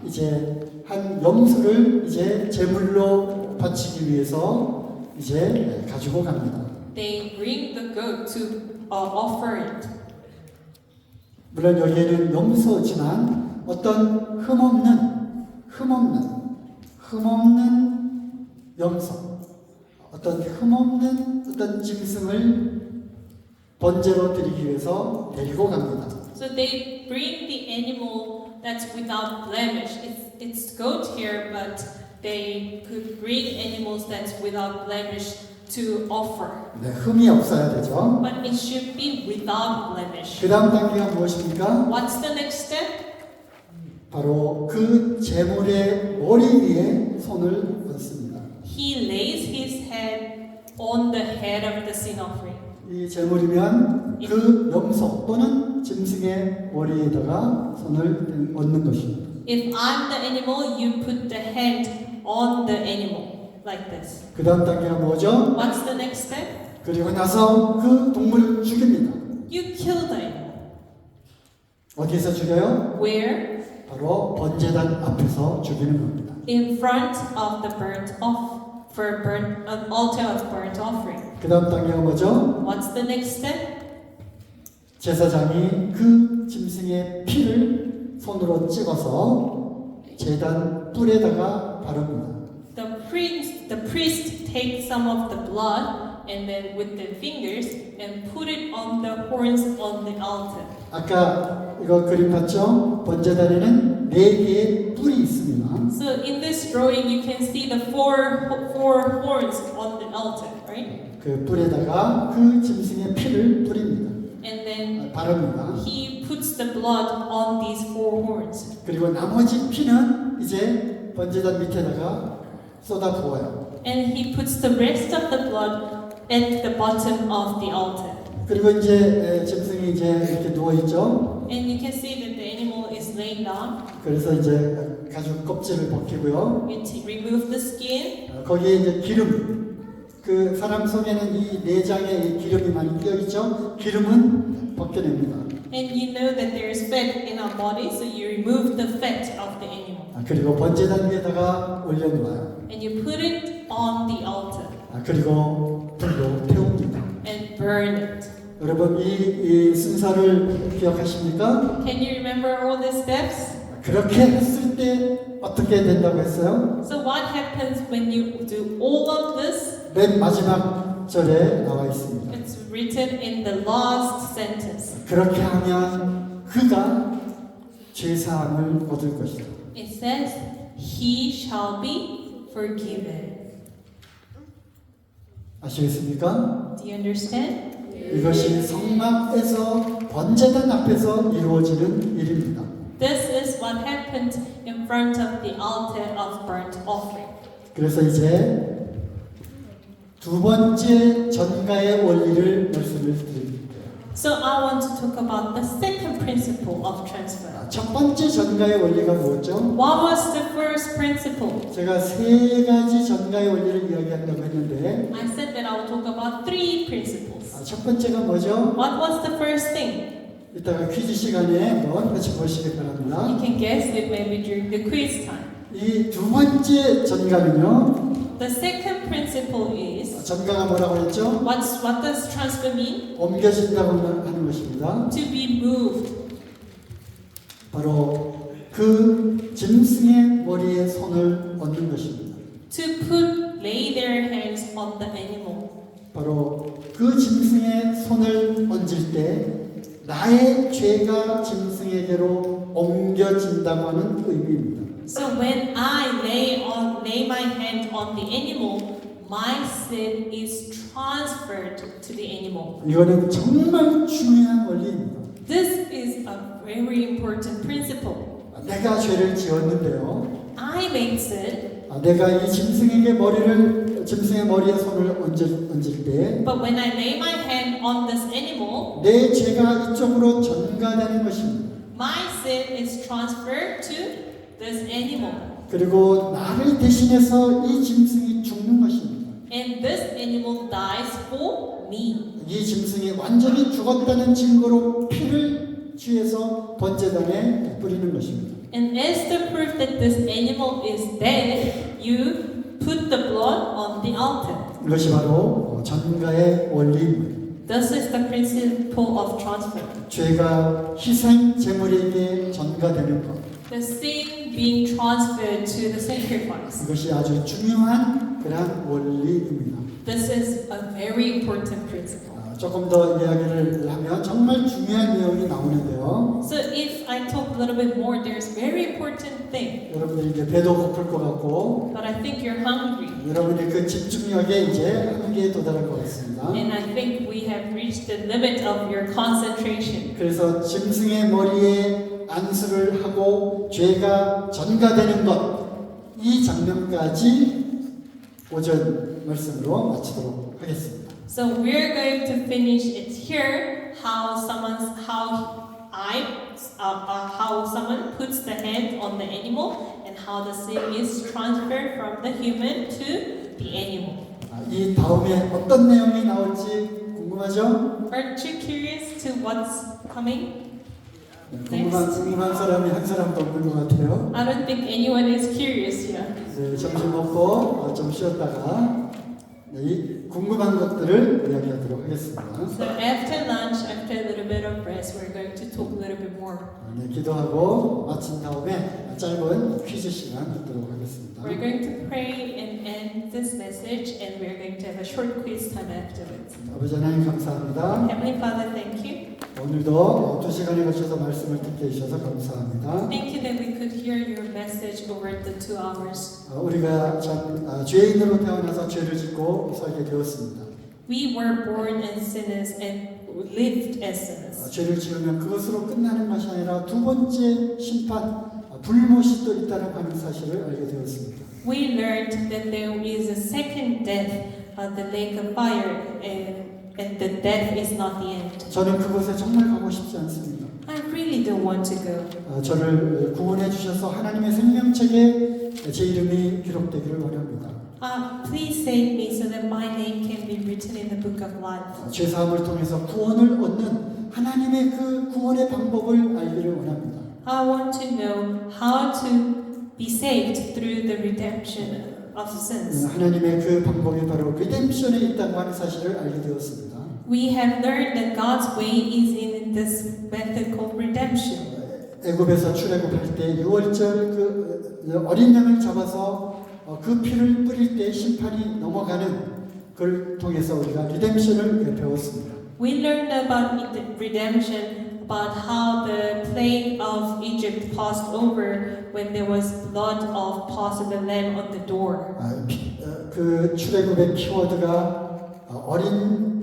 A: 이제 한 염소를 이제 제물로 바치기 위해서 이제 가지고 갑니다.
B: They bring the goat to offer it.
A: 물론 여기에는 염소지만 어떤 흠없는 염소, 어떤 흠없는 어떤 짐승을 번제로 드리기 위해서 데리고 갑니다.
B: So they bring the animal that's without blemish. It's goat here, but they could bring animals that's without blemish to offer.
A: 네, 흠이 없어야 되죠.
B: But it should be without blemish.
A: 그 다음 단계가 무엇입니까?
B: What's the next step?
A: 바로 그 제물의 머리 위에 손을 얹습니다.
B: He lays his hand on the head of the sin offering.
A: 이 제물이면 그 염소 또는 짐승의 머리에다가 손을 얹는 것입니다.
B: If I'm the animal, you put the hand on the animal like this.
A: 그 다음 단계가 뭐죠?
B: What's the next step?
A: 그리고 나서 그 동물을 죽입니다.
B: You kill the animal.
A: 어디에서 죽여요?
B: Where?
A: 바로 번제단 앞에서 죽이는 겁니다.
B: In front of the altar of burnt offering.
A: 그 다음 단계가 뭐죠?
B: What's the next step?
A: 제사장이 그 짐승의 피를 손으로 찍어서 제단 뿔에다가 바릅니다.
B: The priest takes some of the blood and then with the fingers and put it on the horns on the altar.
A: 아까 이거 그림 봤죠? 번제단에는 4개의 뿔이 있습니다.
B: So in this drawing, you can see the four horns on the altar, right?
A: 그 뿔에다가 그 짐승의 피를 뿌립니다.
B: And then
A: 바릅니다.
B: he puts the blood on these four horns.
A: 그리고 나머지 피는 이제 번제단 밑에다가 쏟아 부어요.
B: And he puts the rest of the blood at the bottom of the altar.
A: 그리고 이제 짐승이 이제 이렇게 누워 있죠.
B: And you can see that the animal is laying down.
A: 그래서 이제 가죽 껍질을 벗기고요.
B: You remove the skin.
A: 거기에 이제 기름, 그 사람 속에는 이 내장에 이 기름이 많이 끼어 있죠. 기름은 벗겨냅니다.
B: And you know that there is fat in our body, so you remove the fat of the animal.
A: 그리고 번제단 위에다가 올려놓아요.
B: And you put it on the altar
A: 그리고 불로 태웁니다.
B: and burn it.
A: 여러분 이 순서를 기억하십니까?
B: Can you remember all the steps?
A: 그렇게 했을 때 어떻게 된다고 했어요?
B: So what happens when you do all of this?
A: 맨 마지막 절에 나와 있습니다.
B: It's written in the last sentence.
A: 그렇게 하면 그가 죄사함을 얻을 것이다.
B: It says, "He shall be forgiven."
A: 아시겠습니까?
B: Do you understand?
A: 이것이 성막에서 번제단 앞에서 이루어지는 일입니다.
B: This is what happened in front of the altar of burnt offering.
A: 그래서 이제 두 번째 전가의 원리를 말씀을 드립니다.
B: So I want to talk about the second principle of transfer.
A: 첫 번째 전가의 원리가 뭐였죠?
B: What was the first principle?
A: 제가 세 가지 전가의 원리를 이야기한다고 했는데
B: I said that I will talk about three principles.
A: 첫 번째가 뭐죠?
B: What was the first thing?
A: 이따가 퀴즈 시간에 한번 같이 보시기 바랍니다.
B: You can guess it maybe during the quiz time.
A: 이 두 번째 전가는요.
B: The second principle is
A: 전가가 뭐라고 했죠?
B: what does transfer mean?
A: 옮겨진다고 하는 것입니다.
B: To be moved.
A: 바로 그 짐승의 머리에 손을 얹는 것입니다.
B: To lay their hands on the animal.
A: 바로 그 짐승의 손을 얹을 때 나의 죄가 짐승에게로 옮겨진다고 하는 의미입니다.
B: So when I lay my hand on the animal, my sin is transferred to the animal.
A: 이거는 정말 중요한 원리입니다.
B: This is a very important principle.
A: 내가 죄를 지었는데요.
B: I made sin,
A: 내가 이 짐승의 머리에 손을 얹을 때
B: but when I lay my hand on this animal,
A: 내 죄가 이쪽으로 전가되는 것입니다.
B: my sin is transferred to this animal.
A: 그리고 나를 대신해서 이 짐승이 죽는 것입니다.
B: And this animal dies for me.
A: 이 짐승이 완전히 죽었다는 증거로 피를 취해서 번제단에 뿌리는 것입니다.
B: And as the proof that this animal is dead, you put the blood on the altar.
A: 이것이 바로 전가의 원리입니다.
B: This is the principle of transfer.
A: 죄가 희생 제물에게 전가되는 것.
B: The sin being transferred to the sacrifice.
A: 이것이 아주 중요한 그러한 원리입니다.
B: This is a very important principle.
A: 조금 더 이야기를 하면 정말 중요한 내용이 나오는데요.
B: So if I talk a little bit more, there's very important thing.
A: 여러분들이 이제 배도 고플 것 같고
B: But I think you're hungry.
A: 여러분의 그 집중력에 이제 한계에 도달할 것 같습니다.
B: And I think we have reached the limit of your concentration.
A: 그래서 짐승의 머리에 안수를 하고 죄가 전가되는 것, 이 장면까지 오전 말씀으로 마치도록 하겠습니다.
B: So we're going to finish it here. How someone puts the hand on the animal and how the sin is transferred from the human to the animal.
A: 이 다음에 어떤 내용이 나올지 궁금하죠?
B: Aren't you curious to what's coming?
A: 궁금한 사람이 한 사람도 없는 것 같아요.
B: I don't think anyone is curious here.
A: 네, 점심 먹고 좀 쉬었다가 이 궁금한 것들을 이야기하도록 하겠습니다.
B: So after lunch, after a little bit of rest, we're going to talk a little bit more.
A: 네, 기도하고 마친 다음에 짧은 퀴즈 시간 갖도록 하겠습니다.
B: We're going to pray and end this message, and we're going to have a short quiz time afterwards.
A: 아버지 하나님 감사합니다.
B: Heavenly Father, thank you.
A: 오늘도 2시간에 걸쳐서 말씀을 듣게 해주셔서 감사합니다.
B: Thank you that we could hear your message over the 2 hours.
A: 우리가 참 죄인으로 태어나서 죄를 짓고 살게 되었습니다.
B: We were born as sinners and lived as sinners.
A: 죄를 지으면 그것으로 끝나는 것이 아니라 두 번째 심판, 불못이 또 있다는 하는 사실을 알게 되었습니다.
B: We learned that there is a second death, the lake of fire, and the death is not the end.
A: 저는 그곳에 정말 가고 싶지 않습니다.
B: I really don't want to go.
A: 저를 구원해 주셔서 하나님의 생명책에 제 이름이 기록되기를 원합니다.
B: Please save me so that my name can be written in the book of life.
A: 죄사함을 통해서 구원을 얻는 하나님의 그 구원의 방법을 알기를 원합니다.
B: I want to know how to be saved through the redemption of sins.
A: 하나님의 그 방법이 바로 리뎀션에 있다고 하는 사실을 알게 되었습니다.
B: We have learned that God's way is in this method called redemption.
A: 애굽에서 출애굽할 때 6월절 그 어린 양을 잡아서 그 피를 뿌릴 때 심판이 넘어가는 그걸 통해서 우리가 리뎀션을 배웠습니다.
B: We learned about redemption, about how the plague of Egypt passed over when there was blood of Passover lamb on the door.
A: 그 출애굽의 키워드가 어린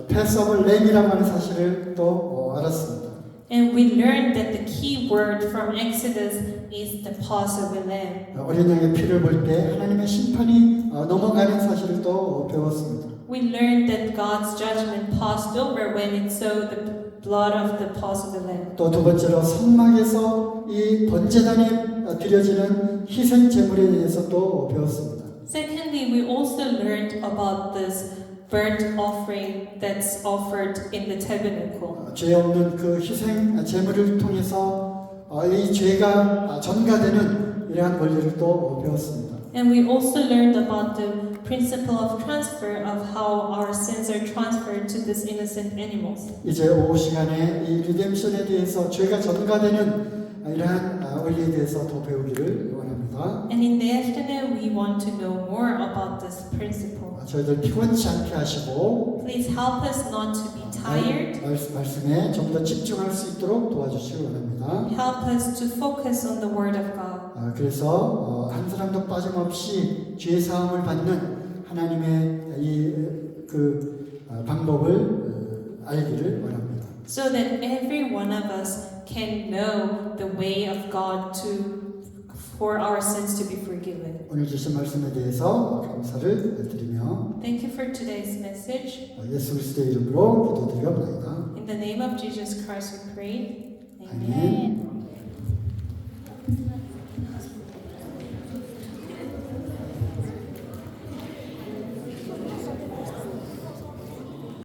A: 패서블 램이라고 하는 사실을 또 알았습니다.
B: And we learned that the key word from Exodus is the Passover lamb.
A: 어린 양의 피를 볼 때 하나님의 심판이 넘어가는 사실을 또 배웠습니다.
B: We learned that God's judgment passed over when it saw the blood of the Passover lamb.
A: 또 두 번째로 성막에서 이 번제단에 드려지는 희생 제물에 대해서 또 배웠습니다.
B: Secondly, we also learned about this burnt offering that's offered in the tabernacle.
A: 죄 없는 그 희생 제물을 통해서 이 죄가 전가되는 이러한 원리를 또 배웠습니다.
B: And we also learned about the principle of transfer of how our sins are transferred to these innocent animals.
A: 이제 오후 시간에 이 리뎀션에 대해서 죄가 전가되는 이러한 원리에 대해서 더 배우기를 원합니다.
B: And in the afternoon, we want to know more about this principle.
A: 저희들 피곤치 않게 하시고
B: Please help us not to be tired.
A: 말씀에 좀 더 집중할 수 있도록 도와주시기 원합니다.
B: Help us to focus on the Word of God.
A: 그래서 한 사람도 빠짐없이 죄 사함을 받는 하나님의 이 그 방법을 알기를 원합니다.
B: So that every one of us can know the way of God for our sins to be forgiven.
A: 오늘 주신 말씀에 대해서 감사를 드리며
B: Thank you for today's message.
A: 예수 그리스도의 이름으로 기도드리옵나이다.
B: In the name of Jesus Christ we pray.
A: 아멘.